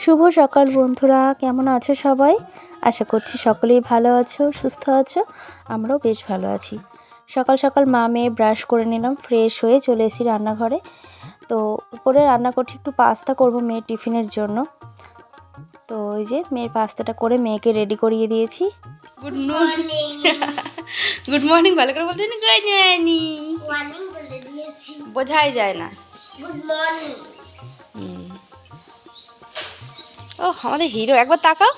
শুভ সকাল বন্ধুরা, কেমন আছো সবাই? আশা করছি সকলেই ভালো আছো, সুস্থ আছো। আমরাও বেশ ভালো আছি। সকাল সকাল মা মেয়ে ব্রাশ করে নিলাম, ফ্রেশ হয়ে চলে এসেছি রান্নাঘরে। তো উপরে রান্না করছি, একটু পাস্তা করব মেয়ের টিফিনের জন্য। তো ওই যে মেয়ের পাস্তাটা করে মেয়েকে রেডি করিয়ে দিয়েছি। Good morning. গুড মর্নিং ভালো করে বলতে না, গুড মর্নিং মর্নিং বলে দিয়েছি। বোঝাই যায় না। Good morning. ও আমাদের হিরো, একবার তাকাও,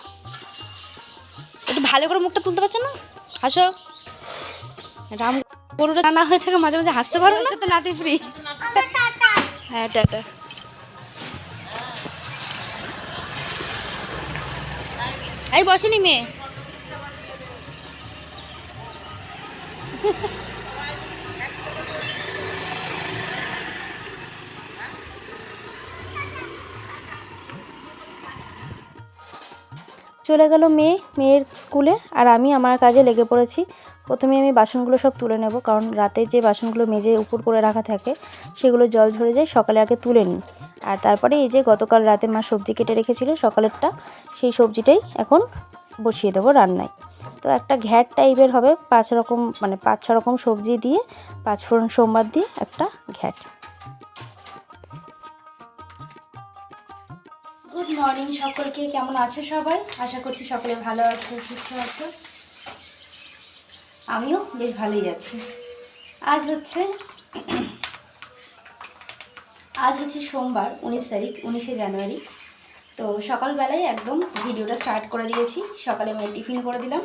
একটু ভালো করে মুখটা তুলতে পারছো না? হাসো। রাম গরুটা না হয়ে থাকে, মাঝে মাঝে হাসতে পারো না তো? নাতি ফ্রি। হ্যাঁ, টাটা। এই বসেনি মেয়ে। চলে গেল মেয়ের স্কুলে, আর আমি আমার কাজে লেগে পড়েছি। প্রথমে আমি বাসনগুলো সব তুলে নেব, কারণ রাতে যে বাসনগুলো মেজে উপর করে রাখা থাকে সেগুলো জল ঝরে যায়, সকালে আগে তুলে নিই। আর তারপরে এই যে গতকাল রাতে মা সবজি কেটে রেখেছিল সকালেরটা, সেই সবজিটাই এখন বসিয়ে দেবো রান্নায়। তো একটা ঘ্যাট টাইপের হবে, 5-6 রকম সবজি দিয়ে, 5 ফোড়ন সোমবার দিয়ে একটা ঘ্যাট। গুড মর্নিং সকলকে, কেমন আছো সবাই? আশা করছি সকলে ভালো আছো, সুস্থ আছো। আমিও বেশ ভালোই আছি। আজ হচ্ছে সোমবার, 19 জানুয়ারি। তো সকালবেলায় একদম ভিডিওটা স্টার্ট করে দিয়েছি। সকালে মেয়ে টিফিন করে দিলাম,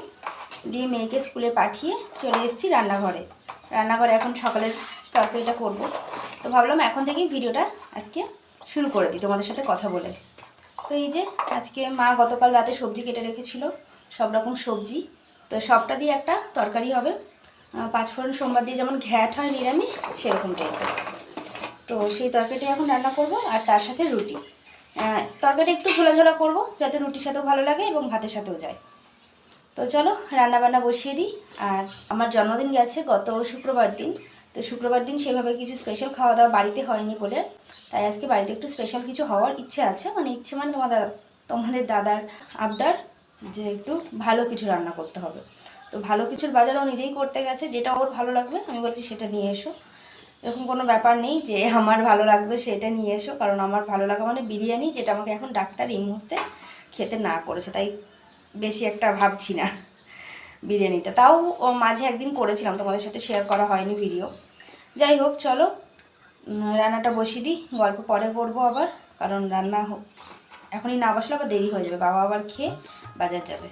দিয়ে মেয়েকে স্কুলে পাঠিয়ে চলে এসেছি রান্নাঘরে। এখন সকালের তরকারিটা করব। তো ভাবলাম এখন থেকেই ভিডিওটা আজকে শুরু করে দিই তোমাদের সাথে কথা বলে। তো এই যে আজকে মা গতকাল রাতে সবজি কেটে রেখেছিল, সব রকম সবজি। তো সবটা দিয়ে একটা তরকারি হবে, 5 ফোড়ন সোমবার দিয়ে যেমন ঘ্যাট হয় নিরামিষ, সেরকম টাইপের। তো সেই তরকারিটা এখন রান্না করব, আর তার সাথে রুটি। তরকারিটা একটু ঝোলা ঝোলা করবো, যাতে রুটির সাথেও ভালো লাগে এবং ভাতের সাথেও যায়। তো চলো রান্নাবান্না বসিয়ে দিই। আর আমার জন্মদিন গেছে গত শুক্রবার দিন। তো শুক্রবার দিন সেভাবে কিছু স্পেশাল খাওয়া দাওয়া বাড়িতে হয়নি বলে, তাই আজকে বাড়িতে একটু স্পেশাল কিছু হওয়ার ইচ্ছে আছে। মানে তোমাদের দাদার আবদার যে একটু ভালো কিছু রান্না করতে হবে। তো ভালো কিছুর বাজারও নিজেই করতে গেছে, যেটা ওর ভালো লাগবে আমি বলছি সেটা নিয়ে এসো। এরকম কোনো ব্যাপার নেই যে আমার ভালো লাগবে সেটা নিয়ে এসো, কারণ আমার ভালো লাগা মানে বিরিয়ানি, যেটা আমাকে এখন ডাক্তার এই মুহূর্তে খেতে না করেছে, তাই বেশি একটা ভাবছি না বিরিয়ানিটা। তাও ও মাঝে একদিন করেছিলাম, তোমাদের সাথে শেয়ার করা হয়নি ভিডিও। যাই হোক, চলো রান্নাটা বসিয়ে দিই, গল্প পরে করবো আবার, কারণ রান্না এখনই না বসলে আবার দেরি হয়ে যাবে, বাবা আবার খেয়ে বাজার যাবে।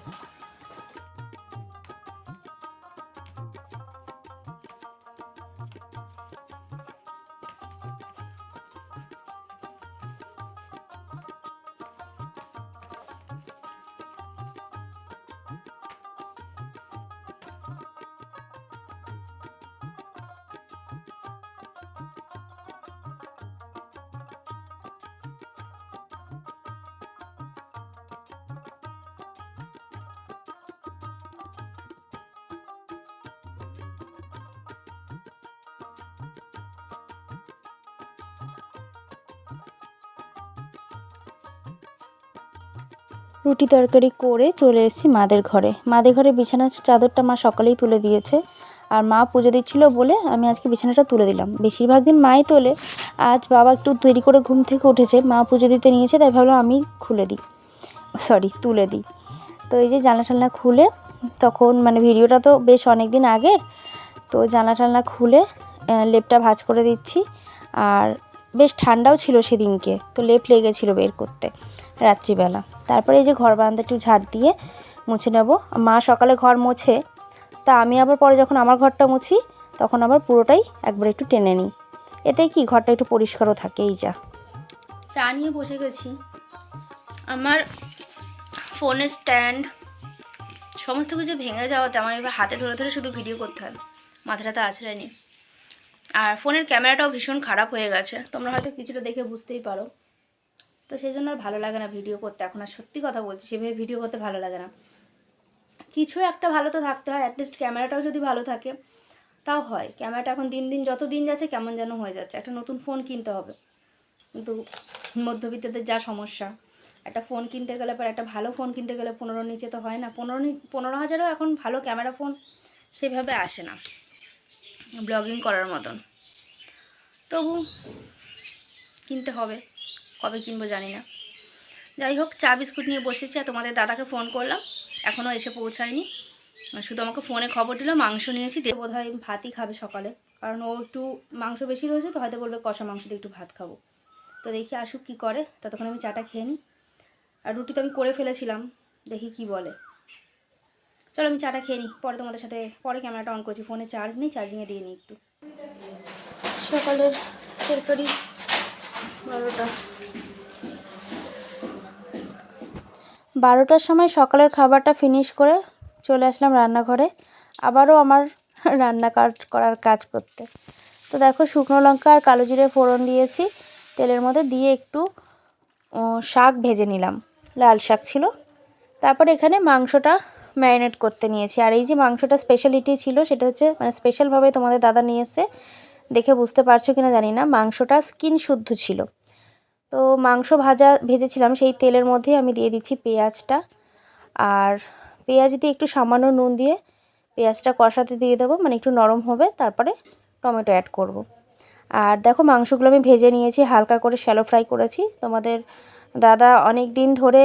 রুটি তরকারি করে চলে এসেছি মাদের ঘরে। বিছানার চাদরটা মা সকালেই তুলে দিয়েছে, আর মা পুজো দিচ্ছিল বলে আমি আজকে বিছানাটা তুলে দিলাম। বেশিরভাগ দিন মাই তোলে, আজ বাবা একটু দেরি করে ঘুম থেকে উঠেছে, মা পুজো দিতে নিয়েছে, তাই ভাবলাম আমি তুলে দিই। তো এই যে জানলা খুলে, তখন ভিডিওটা তো বেশ অনেক দিন আগের, তো জানলা খুলে লেপটা ভাঁজ করে দিচ্ছি। আর বেশ ঠান্ডাও ছিল সেদিনকে, তো লেপ লেগেছিলো বের করতে রাত্রিবেলা। তারপরে এই যে ঘর বারান্দা একটু ঝাড় দিয়ে মুছে নেব। মা সকালে ঘর মোছে, তা আমি আবার পরে যখন আমার ঘরটা মুছি তখন আবার পুরোটাই একবার একটু টেনে নিই, এতে কি ঘরটা একটু পরিষ্কারও থাকে। এই চা নিয়ে বসে গেছি। আমার ফোনের স্ট্যান্ড সমস্ত কিছু ভেঙে যাওয়াতে আমার এবার হাতে ধরে ধরে শুধু ভিডিও করতে হয়, মাথাটাতে আছড়ে নি। আর ফোনের ক্যামেরাটাও ভীষণ খারাপ হয়ে গেছে, তোমরা হয়তো কিছুটা দেখে বুঝতেই পারো। তো সেই জন্য আর ভালো লাগে না ভিডিও করতে এখন, আর সত্যি কথা বলছি, সেভাবে ভিডিও করতে ভালো লাগে না। কিছু একটা ভালো তো থাকতে হয়, অ্যাটলিস্ট ক্যামেরাটাও যদি ভালো থাকে তাও হয়। ক্যামেরাটা এখন যত দিন যাচ্ছে কেমন যেন হয়ে যাচ্ছে। একটা নতুন ফোন কিনতে হবে, কিন্তু মধ্যবিত্তদের যা সমস্যা, একটা ফোন কিনতে গেলে পর একটা ভালো ফোন কিনতে গেলে 15 নিচে তো হয় না, 15,000-ও এখন ভালো ক্যামেরা ফোন সেভাবে আসে না ব্লগিং করার মতন। তবু কিনতে হবে, কবে কিনবো জানি না। যাই হোক, চা বিস্কুট নিয়ে বসেছি আর তোমাদের দাদাকে ফোন করলাম, এখনও এসে পৌঁছায়নি। শুধু আমাকে ফোনে খবর দিল মাংস নিয়েছি, দিয়ে বোধহয় ভাতই খাবে সকালে, কারণ ও একটু মাংস বেশি রয়েছে তো হয়তো বলবে কষা মাংস দিয়ে একটু ভাত খাবো। তো দেখি আসুক কী করে, ততক্ষণ আমি চাটা খেয়ে নিই। আর রুটি তো আমি করে ফেলেছিলাম, দেখি কি বলে। চলো আমি চাটা খেয়ে নিই, পরে তোমাদের সাথে পরে ক্যামেরাটা অন করছি, ফোনে চার্জ নেই, চার্জিংয়ে দিয়ে নিই একটু। সকালের তরকারি 12টার সময় সকালের খাবারটা ফিনিশ করে চলে আসলাম রান্নাঘরে, আবারও আমার রান্না করার কাজ করতে। তো দেখো, শুকনো লঙ্কা আর কালো জিরে ফোড়ন দিয়েছি তেলের মধ্যে, দিয়ে একটু শাক ভেজে নিলাম, লাল শাক ছিল। তারপর এখানে মাংসটা ম্যারিনেট করতে নিয়েছি। আর এই যে মাংসটা স্পেশালিটি ছিল, সেটা হচ্ছে মানে স্পেশালভাবে তোমাদের দাদা নিয়ে এসছে, দেখে বুঝতে পারছো কিনা জানি না, মাংসটা স্কিন শুদ্ধ ছিল। তো মাংস ভেজেছিলাম সেই তেলের মধ্যে আমি দিয়ে দিচ্ছি পেঁয়াজটা, আর পেঁয়াজ দিয়ে একটু সামান্য নুন দিয়ে পেঁয়াজটা কষাতে দিয়ে দেবো, মানে একটু নরম হবে, তারপরে টমেটো অ্যাড করব। আর দেখো মাংসগুলো আমি ভেজে নিয়েছি, হালকা করে শ্যালো ফ্রাই করেছি। তোমাদের দাদা অনেক দিন ধরে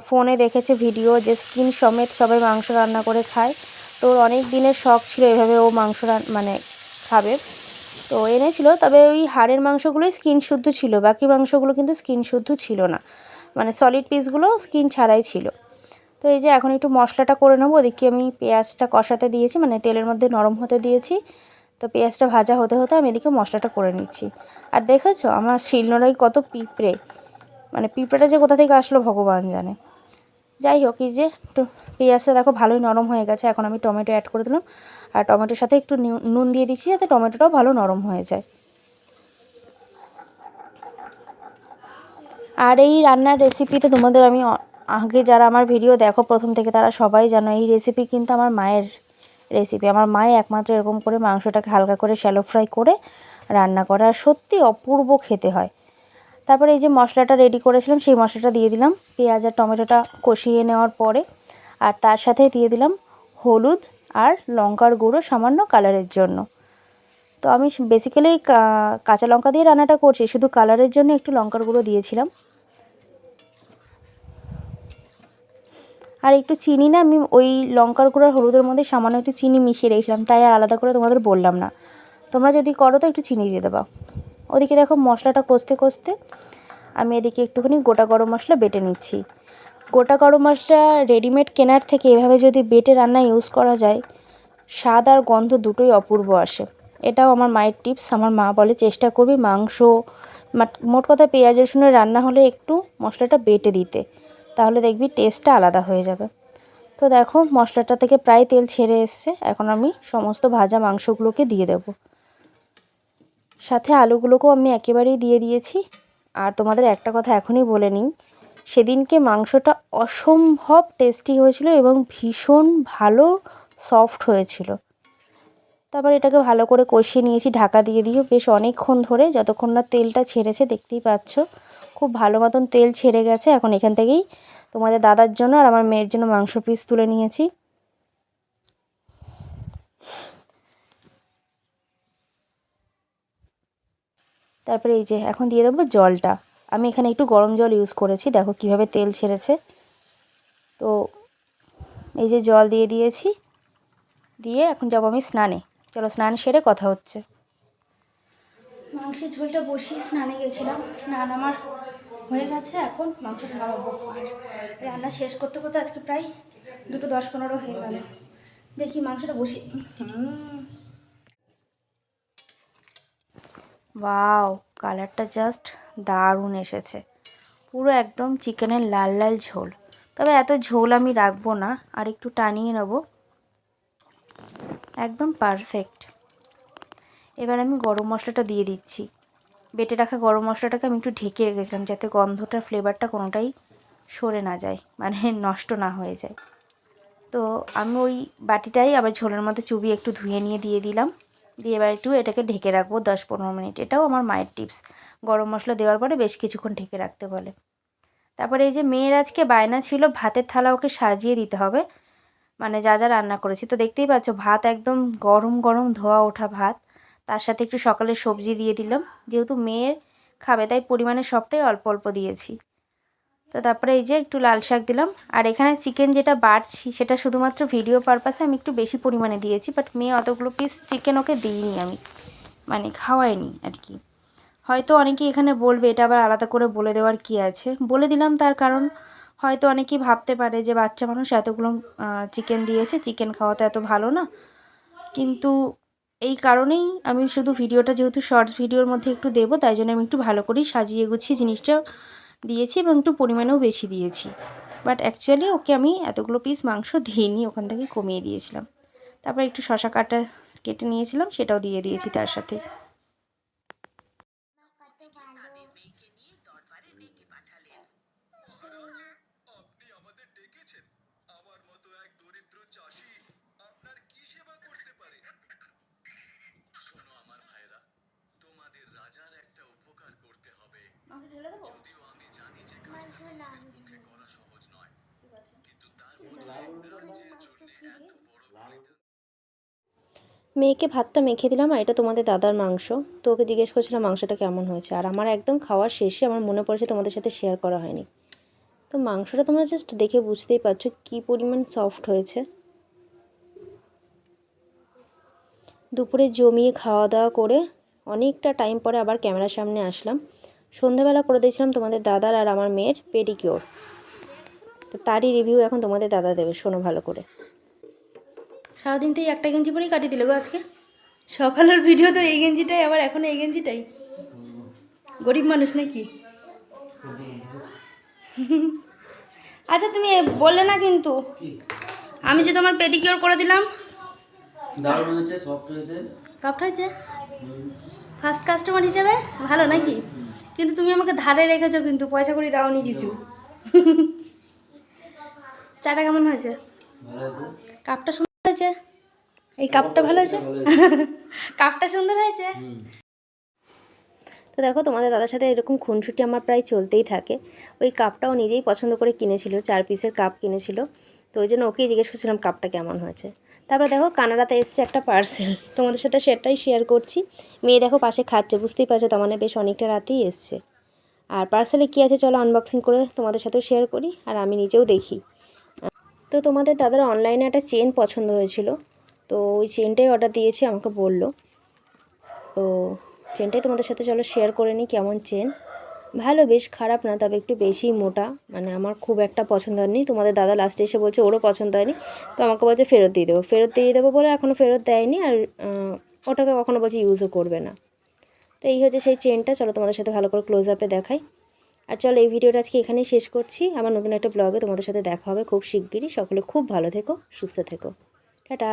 ফোনে দেখেছে ভিডিও যে স্কিন সমেত সবাই মাংস রান্না করে খায়, তো ওর অনেক দিনের শখ ছিল এভাবে ও মাংস মানে খাবে, তো এনেছিল। তবে ওই হাড়ের মাংসগুলোই স্কিন শুদ্ধ ছিল, বাকি মাংসগুলো কিন্তু স্কিন শুদ্ধ ছিল না, মানে সলিড পিসগুলো স্কিন ছাড়াই ছিল। তো এই যে এখন একটু মশলাটা করে নেবো, ওদিকে আমি পেঁয়াজটা কষাতে দিয়েছি, মানে তেলের মধ্যে নরম হতে দিয়েছি। তো পেঁয়াজটা ভাজা হতে হতে আমি এদিকে মশলাটা করে নিচ্ছি। আর দেখেছো আমার শিলনোড়ায় কত পিঁপড়ে, মানে পিঁপড়েটা যে কোথা থেকে আসলো ভগবান জানে। যাই হোক, এই যে পেঁয়াজটা দেখো ভালোই নরম হয়ে গেছে, এখন আমি টমেটো অ্যাড করে দিলাম, আর টমেটোর সাথে একটু নুন দিয়ে দিচ্ছি যাতে টমেটোটাও ভালো নরম হয়ে যায়। আর এই রান্নার রেসিপিতে তোমাদের আমি আগে যারা আমার ভিডিও দেখো প্রথম থেকে তারা সবাই জানো, এই রেসিপি কিন্তু আমার মায়ের রেসিপি। আমার মায়ে একমাত্র এরকম করে মাংসটাকে হালকা করে শ্যালো ফ্রাই করে রান্না করে, আর সত্যি অপূর্ব খেতে হয়। তারপরে এই যে মশলাটা রেডি করেছিলাম সেই মশলাটা দিয়ে দিলাম পেঁয়াজ আর টমেটোটা কষিয়ে নেওয়ার পরে, আর তার সাথে দিয়ে দিলাম হলুদ আর লঙ্কার গুঁড়ো সামান্য কালারের জন্য। তো আমি বেসিক্যালি কাঁচা লঙ্কা দিয়ে রান্নাটা করছি, শুধু কালারের জন্য একটু লঙ্কার গুঁড়ো দিয়েছিলাম। আর একটু চিনি না, আমি ওই লঙ্কার গুঁড়ো আর হলুদের মধ্যে সামান্য একটু চিনি মিশিয়ে রেখেছিলাম, তাই আর আলাদা করে তোমাদের বললাম না। তোমরা যদি করো তো একটু চিনি দিয়ে দেবা। ওদিকে দেখো মশলাটা কষতে কষতে আমি এদিকে একটুখানি গোটা গরম মশলা বেটে নিচ্ছি। গোটা গরম মশলা রেডিমেড কেনার থেকে এভাবে যদি বেটে রান্না ইউজ করা যায়, স্বাদ আর গন্ধ দুটোই অপূর্ব আসে। এটাও আমার মায়ের টিপস, আমার মা বলে চেষ্টা করবি মাংস মোট কথা পেঁয়াজ রসুনের রান্না হলে একটু মশলাটা বেটে দিতে, তাহলে দেখবি টেস্টটা আলাদা হয়ে যাবে। তো দেখো মশলাটা থেকে প্রায় তেল ছেড়ে এসছে, এখন আমি সমস্ত ভাজা মাংসগুলোকে দিয়ে দেব, সাথে আলুগুলোকেও আমি একেবারেই দিয়ে দিয়েছি। আর তোমাদের একটা কথা এখনই বলে নিই, সেদিনকে মাংসটা অসম্ভব টেস্টি হয়েছিল এবং ভীষণ ভালো সফট হয়েছিল। তারপর এটাকে ভালো করে কষিয়ে নিয়েছি ঢাকা দিয়ে বেশ অনেকক্ষণ ধরে, যতক্ষণ না তেলটা ছেড়েছে, দেখতেই পাচ্ছ খুব ভালো মতন তেল ছেড়ে গেছে। এখন এখান থেকেই তোমাদের দাদার জন্য আর আমার মেয়ের জন্য মাংস পিস তুলে নিয়েছি। তারপরে এই যে এখন দিয়ে দেবো জলটা, আমি এখানে একটু গরম জল ইউজ করেছি, দেখো কিভাবে তেল ছেড়েছে। তো এই যে জল দিয়ে দিয়েছি, দিয়ে এখন যাবো আমি স্নানে। চলো স্নান সেরে কথা হচ্ছে। মাংসের ঝোলটা বসিয়ে স্নানে গেছিলাম, স্নান আমার হয়ে গেছে, এখন মাংসটা নামাবো। আর রান্না শেষ করতে করতে আজকে প্রায় 2:10-15 হয়ে গেল। দেখি মাংসটা বসি। ওয়াও, কালারটা জাস্ট দারুণ এসেছে, পুরো একদম চিকেনের লাল লাল ঝোল। তবে এত ঝোল আমি রাখবো না, আর একটু টানিয়ে নেব, একদম পারফেক্ট। এবার আমি গরম মশলাটা দিয়ে দিচ্ছি, বেটে রাখা গরম মশলাটাকে আমি একটু ঢেকে রেখেছিলাম যাতে গন্ধটা ফ্লেভারটা কোনোটাই সরে না যায়, মানে নষ্ট না হয়ে যায়। তো আমি ওই বাটিটাই আবার ঝোলের মধ্যে চুবিয়ে একটু ধুয়ে নিয়ে দিয়ে দিলাম, দিয়ে এবার একটু এটাকে ঢেকে রাখবো 10-15 মিনিট। এটাও আমার মায়ের টিপস, গরম মশলা দেওয়ার পরে বেশ কিছুক্ষণ ঢেকে রাখতে বলে। তারপরে এই যে মেয়ের আজকে বায়না ছিল ভাতের থালা ওকে সাজিয়ে দিতে হবে, মানে যা যা রান্না করেছি। তো দেখতেই পাচ্ছ ভাত একদম গরম গরম ধোয়া ওঠা ভাত, তার সাথে একটু সকালে সবজি দিয়ে দিলাম, যেহেতু মেয়ের খাবে তাই পরিমাণে সবটাই অল্প অল্প দিয়েছি। তো তারপরে এই যে একটু লাল শাক দিলাম। আর এখানে চিকেন যেটা বাড়ছি সেটা শুধুমাত্র ভিডিও পারপাসে আমি একটু বেশি পরিমাণে দিয়েছি, বাট মেয়ে অতগুলো পিস চিকেন ওকে দিইনি আমি, মানে খাওয়াইনি আর কি। হয়তো অনেকেই এখানে বলবে এটা আবার আলাদা করে বলে দেওয়ার কি আছে, বলে দিলাম তার কারণ হয়তো অনেকেই ভাবতে পারে যে বাচ্চা মানুষ এতগুলো চিকেন দিয়েছে, চিকেন খাওয়া তো এত ভালো না। কিন্তু এই কারণেই আমি শুধু ভিডিওটা যেহেতু শর্টস ভিডিওর মধ্যে একটু দেবো, তাই জন্য আমি একটু ভালো করেই সাজিয়ে গুছিয়ে জিনিসটা দিয়েছি এবং একটু পরিমাণেও বেশি দিয়েছি। বাট অ্যাকচুয়ালি ওকে আমি এতগুলো পিস মাংস দিইনি, ওখান থেকে কমিয়ে দিয়েছিলাম। তারপর একটু শশা কেটে নিয়েছিলাম, সেটাও দিয়ে দিয়েছি তার সাথে। মেয়েকে ভাতটা মেখে দিলাম, আর এটা তোমাদের দাদার মাংস। তো ওকে জিজ্ঞেস করছিলাম মাংসটা কেমন হয়েছে, আর আমার একদম খাওয়ার শেষে আমার মনে পড়েছে তোমাদের সাথে শেয়ার করা হয়নি। তো মাংসটা তোমরা জাস্ট দেখে বুঝতেই পারছো কী পরিমাণ সফট হয়েছে। দুপুরে জমিয়ে খাওয়া দাওয়া করে অনেকটা টাইম পরে আবার ক্যামেরার সামনে আসলাম। সন্ধ্যাবেলা করে দিয়েছিলাম তোমাদের দাদার আর আমার মেয়ের পেডিকিওর, তো তারই রিভিউ এখন তোমাদের দাদা দেবে, শোনো ভালো করে। সারাদিন তো এই একটা গেঞ্জি পরেই কাটিয়ে দিলে গো আজকে। সকালের ভিডিও তো এই গেঞ্জিটাই, আবার এখন এই গেঞ্জিটাই। গরিব মানুষ নাকি? আচ্ছা তুমি বললে না কিন্তু, আমি যে তোমার পেডিকিওর করে দিলাম। দারুণ হয়েছে, সফট হয়েছে। সফট হয়েছে ফার্স্ট কাস্টমার হিসেবে ভালো নাকি? কিন্তু তুমি আমাকে ধারে রেখেছো, কিন্তু পয়সা করে দাওনি কিছু। চাটা কেমন হয়েছে? ভালো হয়েছে। কাপটা সুন্দর হয়েছে, এই কাপটা ভালো হয়েছে। কাপটা সুন্দর হয়েছে। তো দেখো তোমাদের দাদার সাথে এরকম খুনসুটি আমার প্রায় চলতেই থাকে। ওই কাপটাও নিজেই পছন্দ করে কিনেছিল, 4 পিসের কাপ কিনেছিল। তো ওই জন্য ওকেই জিজ্ঞেস করছিলাম কাপটা কেমন হয়েছে। তারপরে দেখো কানাডাতে এসছে একটা পার্সেল, তোমাদের সাথে সেটাই শেয়ার করছি। মেয়ে দেখো পাশে খাচ্ছে, বুঝতেই পারছো তার মানে বেশ অনেকটা রাতেই এসছে। আর পার্সেলে কী আছে চলো আনবক্সিং করে তোমাদের সাথেও শেয়ার করি, আর আমি নিজেও দেখি। তো তোমাদের দাদার অনলাইনে একটা চেন পছন্দ হয়েছিল, তো ওই চেনটাই অর্ডার দিয়েছি, আমাকে বললো। তো চেনটাই তোমাদের সাথে চলো শেয়ার করে নিই কেমন চেন। ভালো, বেশ খারাপ না, তবে একটু বেশি মোটা, মানে আমার খুব একটা পছন্দ হয়নি। তোমাদের দাদা লাস্টে এসে বলছে ওরও পছন্দ হয়নি, তো আমাকে বলছে ফেরত দিয়ে দেবো বলে এখনও ফেরত দেয়নি। আর ওটাকে কখনো বলছে ইউজও করবে না। তো এই হচ্ছে সেই চেনটা, চলো তোমাদের সাথে ভালো করে ক্লোজ আপে দেখাই। আর চলো এই ভিডিওটা আজকে এখানেই শেষ করছি, আবার নতুন একটা ব্লগে তোমাদের সাথে দেখা হবে খুব শিগগিরই। সকলে খুব ভালো থেকো, সুস্থ থেকো, টাটা।